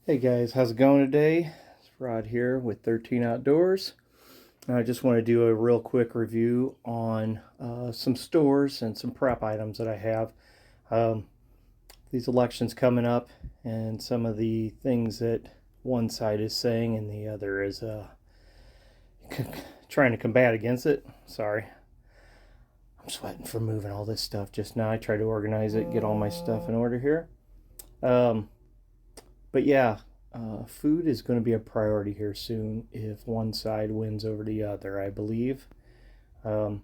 Hey guys, how's it going today? It's Rod here with 13 Outdoors. I just want to do a real quick review on some stores and some prep items that I have. Um, these elections coming up, and some of the things that one side is saying and the other is trying to combat against it. Sorry, I'm sweating from moving all this stuff just now. I try to organize it, get all my stuff in order here. Um, But yeah, food is going to be a priority here soon if one side wins over the other, I believe. Um,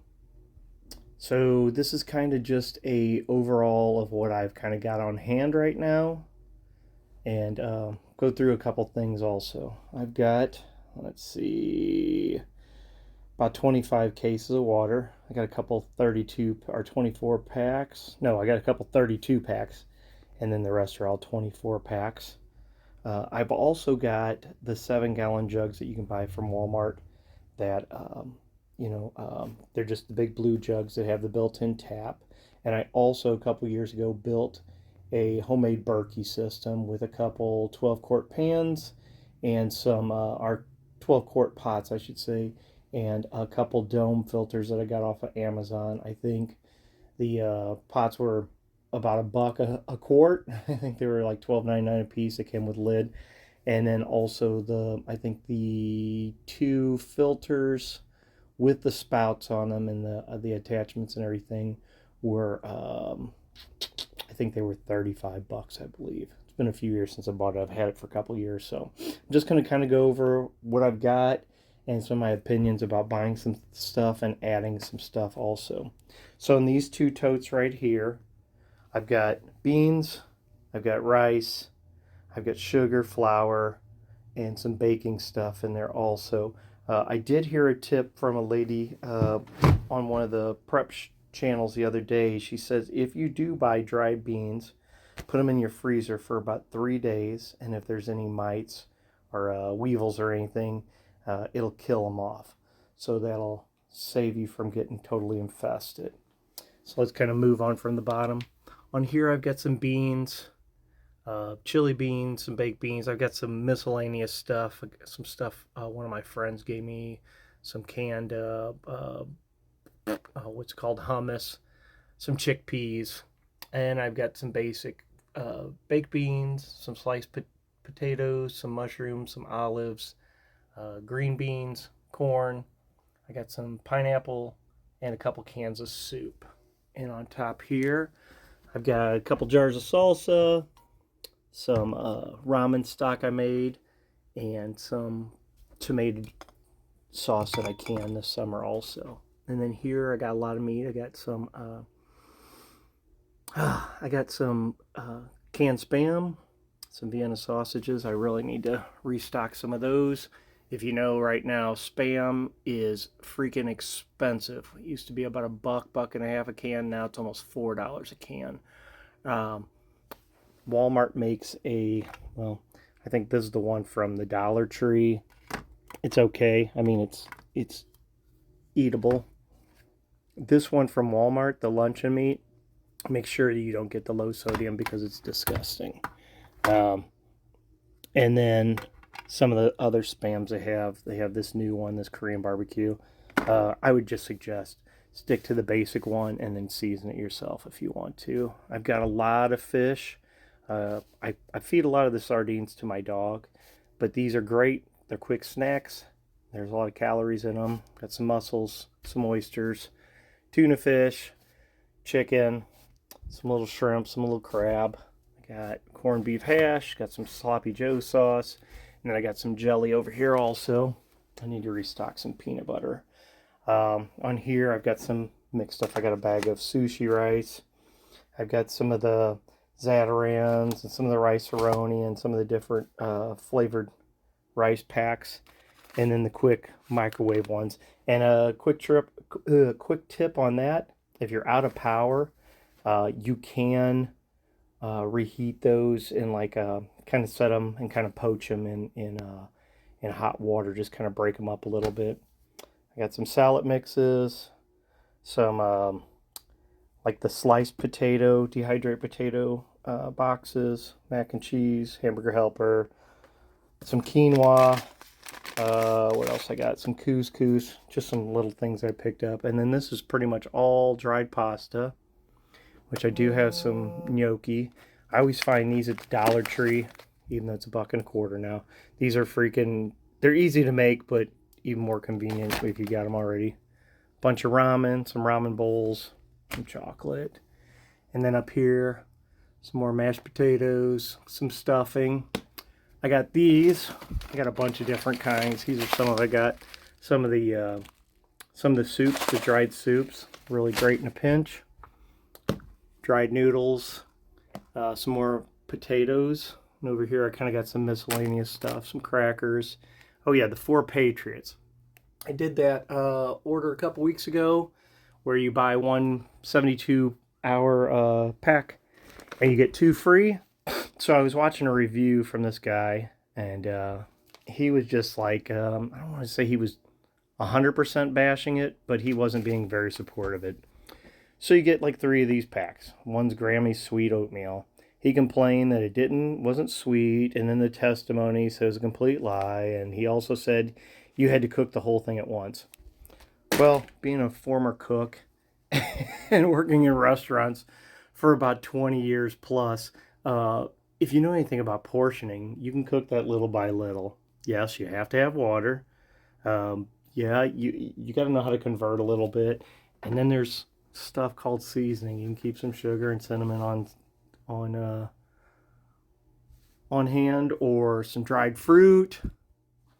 so this is kind of just a overall of what I've kind of got on hand right now, and go through a couple things also. I've got, let's see, about 25 cases of water. I got a couple 32 or 24 packs. No, I got a couple 32 packs, and then the rest are all 24 packs. I've also got the 7-gallon jugs that you can buy from Walmart that, they're just the big blue jugs that have the built-in tap. And I also, a couple years ago, built a homemade Berkey system with a couple 12-quart pans and some, our 12-quart pots, I should say, and a couple dome filters that I got off of Amazon. I think the pots were about a quart. I think they were like 12.99 a piece. They came with lid, and then also I think the two filters with the spouts on them and the attachments and everything were I think they were $35, I believe. It's been a few years since I bought it. I've had it for a couple years, so I'm just gonna kind of go over what I've got and some of my opinions about buying some stuff and adding some stuff also. So in these two totes right here, I've got beans, I've got rice, I've got sugar, flour, and some baking stuff in there also. I did hear a tip from a lady on one of the prep channels the other day. She says if you do buy dried beans, put them in your freezer for about 3 days, and if there's any mites or weevils or anything, it'll kill them off. So that'll save you from getting totally infested. So let's kind of move on from the bottom. On here, I've got some beans, chili beans, some baked beans. I've got some miscellaneous stuff, some stuff one of my friends gave me, some canned, what's called hummus, some chickpeas, and I've got some basic baked beans, some sliced potatoes, some mushrooms, some olives, green beans, corn. I got some pineapple and a couple cans of soup. And on top here, I've got a couple jars of salsa, some ramen stock I made, and some tomato sauce that I canned this summer also. And then here I got a lot of meat. I got some canned spam, some Vienna sausages. I really need to restock some of those. If you know, right now spam is freaking expensive. It used to be about buck and a half a can. Now it's almost $4 a can. Um, Walmart makes well, I think this is the one from the Dollar Tree. It's okay. I mean, it's eatable. This one from Walmart, the luncheon meat, make sure you don't get the low sodium because it's disgusting. Um, and then some of the other spams they have this new one, this Korean barbecue. I would just suggest stick to the basic one and then season it yourself if you want to. I've got a lot of fish. I feed a lot of the sardines to my dog, but these are great. They're quick snacks. There's a lot of calories in them. Got some mussels, some oysters, tuna fish, chicken, some little shrimp, some little crab. I got corned beef hash, got some sloppy joe sauce, and then I got some jelly over here also. I need to restock some peanut butter. On here, I've got some mixed stuff. I got a bag of sushi rice. I've got some of the Zatarans and some of the rice-a-roni and some of the different flavored rice packs, and then the quick microwave ones. And a quick tip on that: if you're out of power, you can reheat those and kind of set them and kind of poach them in hot water. Just kind of break them up a little bit. I got some salad mixes, some like the sliced potato, dehydrated potato boxes, mac and cheese, hamburger helper, some quinoa. What else I got? Some couscous, just some little things I picked up. And then this is pretty much all dried pasta, which I do have some gnocchi. I always find these at the Dollar Tree, even though it's $1.25 now. These are freaking, they're easy to make, but even more convenient if you got them already. Bunch of ramen, some ramen bowls, some chocolate. And then up here, some more mashed potatoes, some stuffing. I got these. I got a bunch of different kinds. These are some of I got some of the soups, the dried soups, really great in a pinch. Dried noodles, some more potatoes. And over here I kind of got some miscellaneous stuff, some crackers. Oh yeah, the Four Patriots. I did that order a couple weeks ago where you buy one 72-hour pack and you get 2 free. So I was watching a review from this guy, and he was just like, I don't want to say he was 100% bashing it, but he wasn't being very supportive of it. So you get like 3 of these packs. One's Grammy's sweet oatmeal. He complained that it wasn't sweet, and then the testimony says a complete lie, and he also said you had to cook the whole thing at once. Well, being a former cook and working in restaurants for about 20 years plus, if you know anything about portioning, you can cook that little by little. Yes, you have to have water. Yeah, you got to know how to convert a little bit. And then there's stuff called seasoning. You can keep some sugar and cinnamon on hand, or some dried fruit.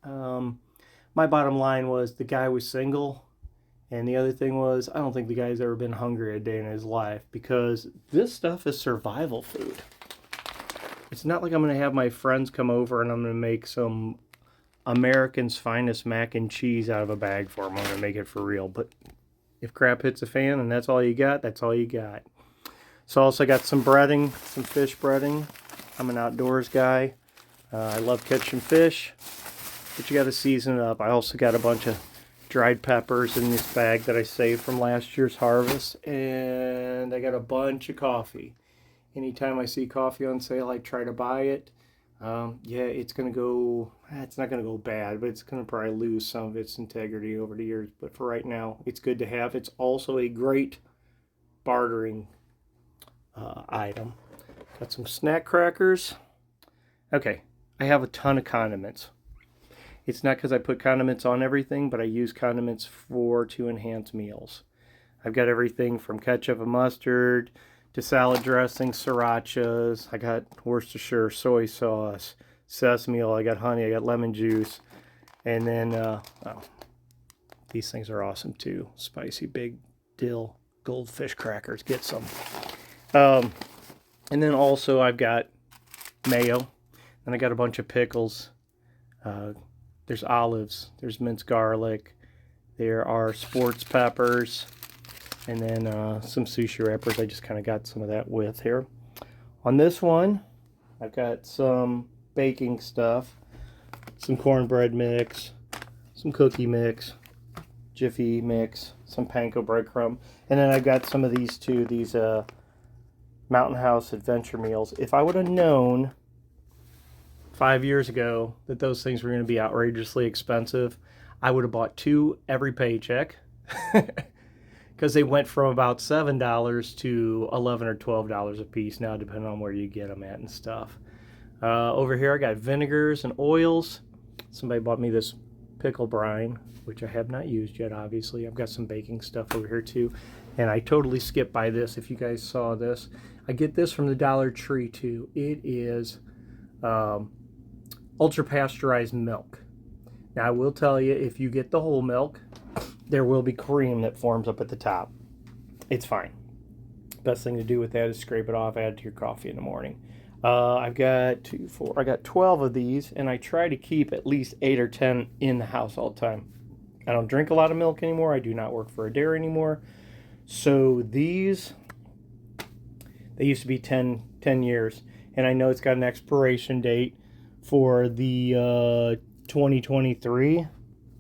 My bottom line was the guy was single. And the other thing was, I don't think the guy's ever been hungry a day in his life, because this stuff is survival food. It's not like I'm going to have my friends come over and I'm going to make some American's finest mac and cheese out of a bag for them. I'm going to make it for real. But if crap hits a fan and that's all you got, that's all you got. So I also got some breading, some fish breading. I'm an outdoors guy. I love catching fish, but you got to season it up. I also got a bunch of dried peppers in this bag that I saved from last year's harvest, and I got a bunch of coffee. Anytime I see coffee on sale, I try to buy it. Yeah, it's not going to go bad, but it's going to probably lose some of its integrity over the years. But for right now, it's good to have. It's also a great bartering item. Got some snack crackers. Okay, I have a ton of condiments. It's not because I put condiments on everything, but I use condiments to enhance meals. I've got everything from ketchup and mustard to salad dressing, srirachas. I got Worcestershire, soy sauce, sesame oil. I got honey. I got lemon juice. And then, these things are awesome too. Spicy big dill goldfish crackers. Get some. And then also I've got mayo. And I got a bunch of pickles. There's olives. There's minced garlic. There are sports peppers. And then some sushi wrappers. I just kind of got some of that with here. On this one, I've got some baking stuff, some cornbread mix, some cookie mix, Jiffy mix, some panko breadcrumb. And then I've got some of these too, these Mountain House Adventure Meals. If I would have known 5 years ago that those things were going to be outrageously expensive, I would have bought 2 every paycheck. Because they went from about $7 to $11 or $12 a piece now, depending on where you get them at and stuff. Over here, I got vinegars and oils. Somebody bought me this pickle brine, which I have not used yet, obviously. I've got some baking stuff over here, too. And I totally skipped by this, if you guys saw this. I get this from the Dollar Tree, too. It is ultra-pasteurized milk. Now, I will tell you, if you get the whole milk, there will be cream that forms up at the top. It's fine. Best thing to do with that is scrape it off, add it to your coffee in the morning. I've got 12 of these, and I try to keep at least 8 or 10 in the house all the time. I don't drink a lot of milk anymore. I do not work for a dairy anymore. So these, they used to be 10 years, and I know it's got an expiration date for the 2023.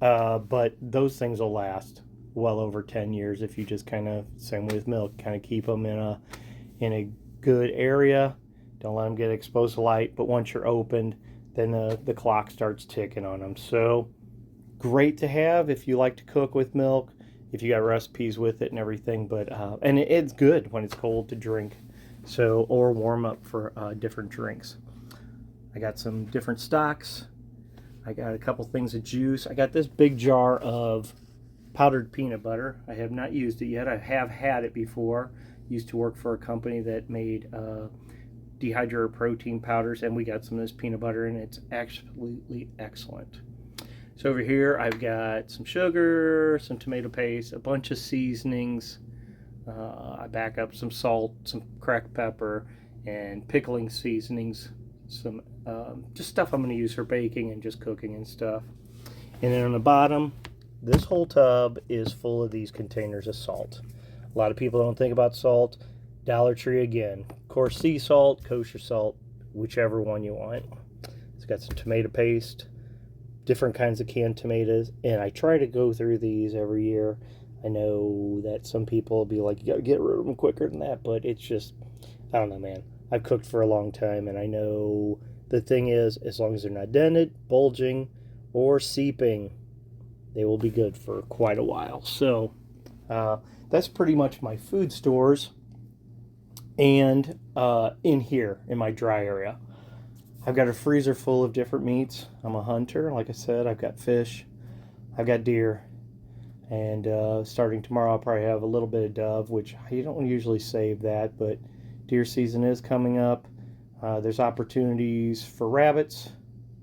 But those things will last well over 10 years if you just kind of, same with milk, kind of keep them in a good area. Don't let them get exposed to light. But once you're opened, then the clock starts ticking on them. So great to have if you like to cook with milk, if you got recipes with it and everything. But and it's good when it's cold to drink, so or warm up for different drinks. I got some different stocks. I got a couple things of juice. I got this big jar of powdered peanut butter. I have not used it yet. I have had it before. Used to work for a company that made dehydrated protein powders, and we got some of this peanut butter, and it's absolutely excellent. So over here I've got some sugar, some tomato paste, a bunch of seasonings. I back up some salt, some cracked pepper, and pickling seasonings. Some just stuff I'm going to use for baking and just cooking and stuff. And then on the bottom, this whole tub is full of these containers of salt. A lot of people don't think about salt. Dollar Tree again. Of course, sea salt, kosher salt, whichever one you want. It's got some tomato paste, different kinds of canned tomatoes, and I try to go through these every year. I know that some people will be like, you gotta get rid of them quicker than that, but it's just, I don't know, man. I've cooked for a long time, and I know the thing is, as long as they're not dented, bulging, or seeping, they will be good for quite a while. So that's pretty much my food stores. And in here, in my dry area, I've got a freezer full of different meats. I'm a hunter. Like I said, I've got fish. I've got deer. And starting tomorrow, I'll probably have a little bit of dove, which you don't usually save that, but deer season is coming up. There's opportunities for rabbits.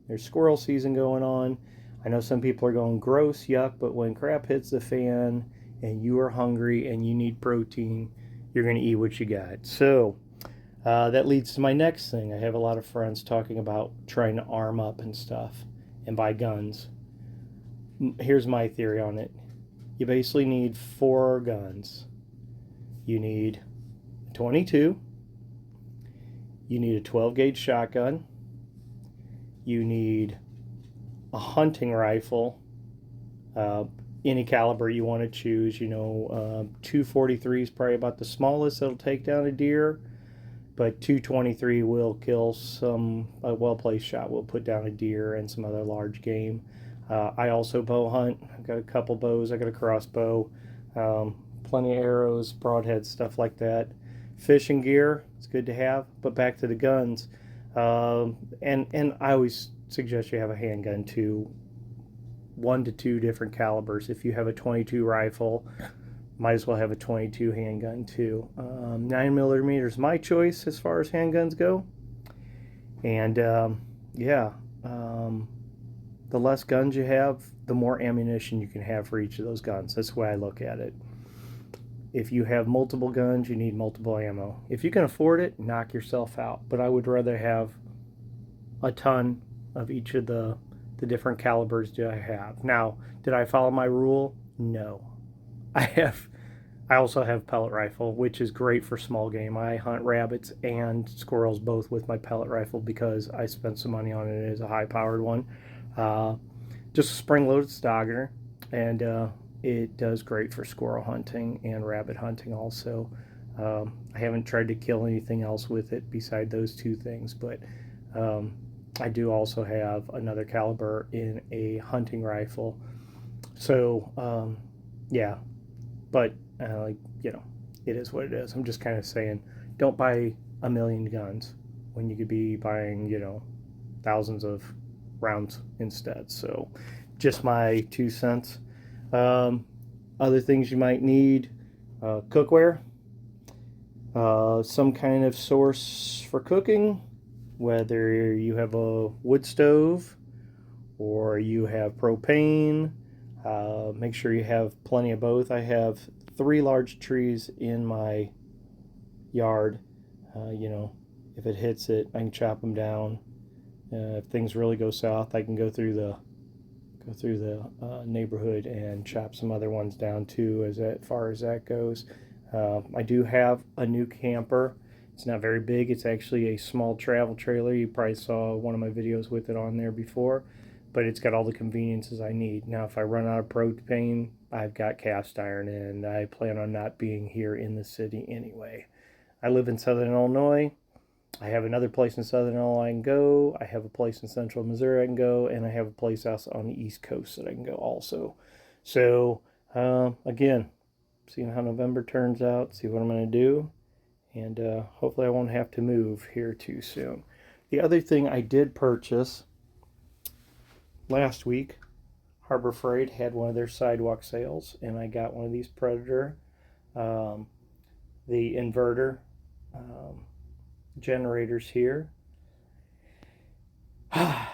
There's squirrel season going on. I know some people are going gross, yuck, but when crap hits the fan and you are hungry and you need protein, you're going to eat what you got. So that leads to my next thing. I have a lot of friends talking about trying to arm up and stuff and buy guns. Here's my theory on it. You basically need 4 guns. You need a 22. You need a 12 gauge shotgun. You need a hunting rifle, any caliber you want to choose. 243 is probably about the smallest that'll take down a deer, but 223 will kill a well-placed shot will put down a deer and some other large game. I also bow hunt. I've got a couple bows. I got a crossbow, plenty of arrows, broadheads, stuff like that. Fishing gear, it's good to have. But back to the guns, and I always suggest you have a handgun too. 1 to 2 different calibers. If you have a 22 rifle, might as well have a 22 handgun too. 9mm is my choice as far as handguns go. And the less guns you have, the more ammunition you can have for each of those guns. That's the way I look at it. If you have multiple guns, you need multiple ammo. If you can afford it, knock yourself out. But I would rather have a ton of each of the different calibers that I have. Now, did I follow my rule? No. I also have pellet rifle, which is great for small game. I hunt rabbits and squirrels both with my pellet rifle because I spent some money on it as a high-powered one. Just a spring-loaded Stogger, and it does great for squirrel hunting and rabbit hunting also. I haven't tried to kill anything else with it beside those 2 things, but I do also have another caliber in a hunting rifle. So, yeah, but it is what it is. I'm just kind of saying, don't buy a million guns when you could be buying, thousands of rounds instead. So just my 2 cents. Other things you might need, cookware, some kind of source for cooking, whether you have a wood stove or you have propane. Make sure you have plenty of both. I have 3 large trees in my yard. If it hits it, I can chop them down. If things really go south, I can go through the neighborhood and chop some other ones down too, as far as that goes. I do have a new camper. It's not very big. It's actually a small travel trailer. You probably saw one of my videos with it on there before, but it's got all the conveniences I need. Now, if I run out of propane, I've got cast iron, and I plan on not being here in the city anyway. I live in Southern Illinois. I have another place in Southern Illinois I can go. I have a place in Central Missouri I can go, and I have a place else on the East Coast that I can go also. So again, seeing how November turns out, see what I'm going to do, and hopefully I won't have to move here too soon. The other thing I did purchase last week, Harbor Freight had one of their sidewalk sales, and I got one of these Predator, um, the inverter um, generators here. I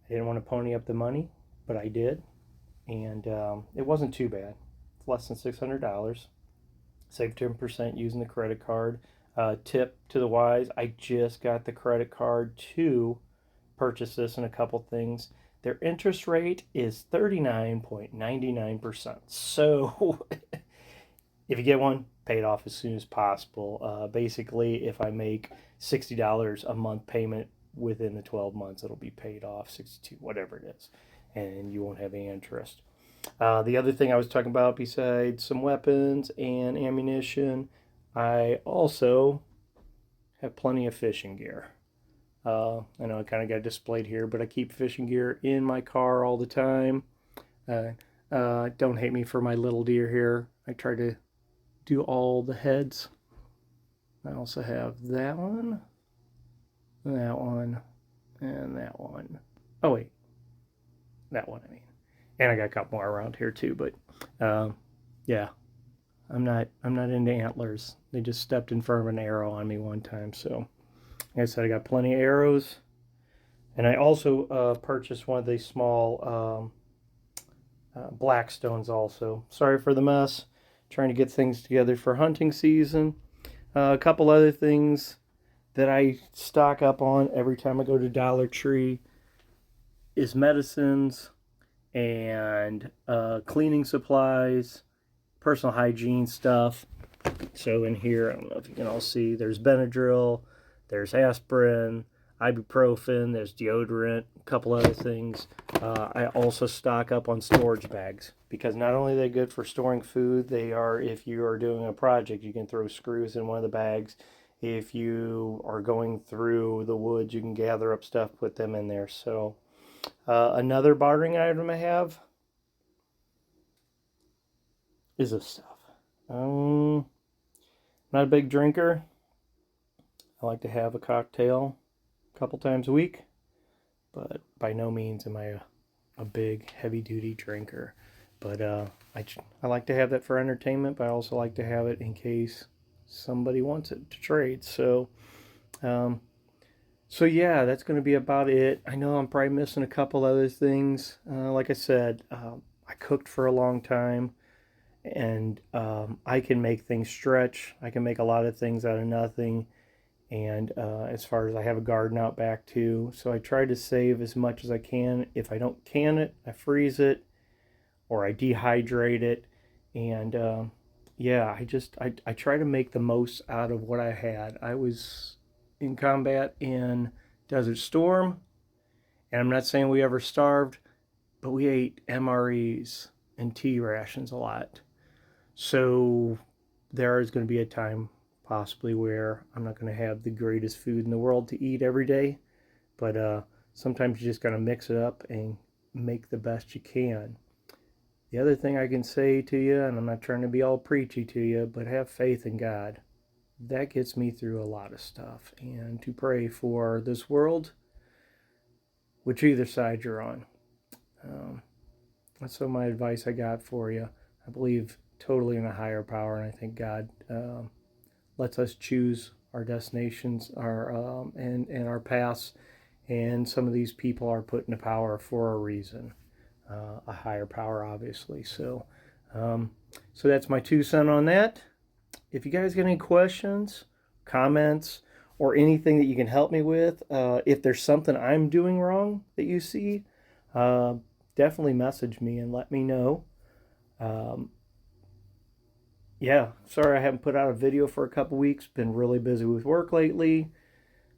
didn't want to pony up the money, but I did, and it wasn't too bad. It's less than $600. Saved 10% using the credit card. Tip to the wise: I just got the credit card to purchase this and a couple things. Their interest rate is 39.99%. So if you get one, pay it off as soon as possible. Basically, if I make $60 a month payment within the 12 months, it'll be paid off, 62, whatever it is, and you won't have any interest. The other thing I was talking about, besides some weapons and ammunition, I also have plenty of fishing gear. I know I kind of got displayed here, but I keep fishing gear in my car all the time. Don't hate me for my little deer here. I try to do all the heads. I also have that one, and that one. Oh wait, that one I mean. And I got a couple more around here too, but yeah, I'm not into antlers. They just stepped in front of an arrow on me one time, so like I said, I got plenty of arrows. And I also purchased one of these small Blackstones also. Sorry for the mess. Trying to get things together for hunting season. A couple other things that I stock up on every time I go to Dollar Tree is medicines and cleaning supplies, personal hygiene stuff. So in here, I don't know if you can all see, there's Benadryl, there's aspirin, ibuprofen, there's deodorant, a couple other things. I also stock up on storage bags because not only are they good for storing food, they are, if you are doing a project, you can throw screws in one of the bags. If you are going through the woods, you can gather up stuff, put them in there. So another bartering item I have is this stuff. Not a big drinker. I like to have a cocktail a couple times a week, but by no means am I a big heavy duty drinker. But I like to have that for entertainment, but I also like to have it in case somebody wants it to trade. So um, so yeah, that's going to be about it. I know I'm probably missing a couple other things. Like I said, I cooked for a long time, and I can make things stretch. I can make a lot of things out of nothing. And as far as I have a garden out back too, so I try to save as much as I can. If I don't can it, I freeze it or I dehydrate it. And yeah, I try to make the most out of what I had. I was in combat in Desert Storm, and I'm not saying we ever starved, but we ate MREs and T rations a lot. So there is going to be a time possibly where I'm not going to have the greatest food in the world to eat every day, but sometimes you just got to mix it up and make the best you can. The other thing I can say to you, and I'm not trying to be all preachy to you, but have faith in God. That gets me through a lot of stuff, and to pray for this world, which either side you're on. Um, that's some of my advice I got for you. I believe totally in a higher power, and I think God lets us choose our destinations, and our paths. And some of these people are put in power for a reason, a higher power, obviously. So that's my 2 cents on that. If you guys got any questions, comments, or anything that you can help me with, if there's something I'm doing wrong that you see, uh, definitely message me and let me know. Um, yeah, sorry I haven't put out a video for a couple weeks. Been really busy with work lately.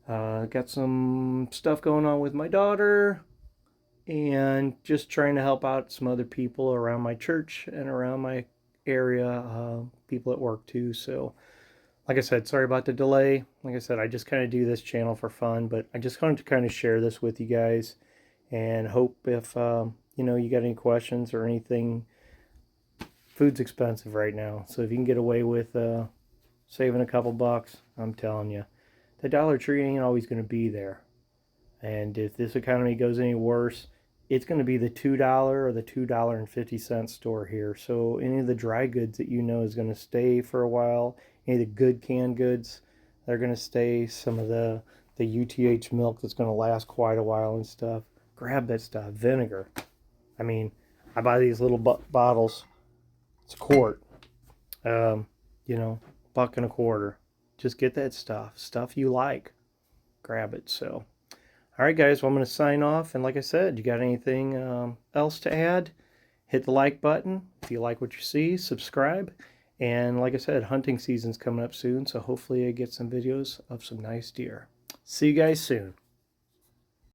Got some stuff going on with my daughter, and just trying to help out some other people around my church and around my area, people at work too. So like I said, sorry about the delay. Like I said, I just kind of do this channel for fun, but I just wanted to kind of share this with you guys and hope if, you know, you got any questions or anything. Food's expensive right now. So if you can get away with saving a couple bucks, I'm telling you, the Dollar Tree ain't always going to be there. And if this economy goes any worse, it's going to be the $2 or the $2.50 store here. So any of the dry goods that you know is going to stay for a while, any of the good canned goods, they're going to stay. Some of the UTH milk that's going to last quite a while and stuff. Grab that stuff. Vinegar. I mean, I buy these little bottles. It's a quart. You know, $1.25. Just get that stuff you like. Grab it. So. All right, guys, well, I'm going to sign off. And like I said, you got anything else to add? Hit the like button. If you like what you see, subscribe. And like I said, hunting season's coming up soon, so hopefully I get some videos of some nice deer. See you guys soon.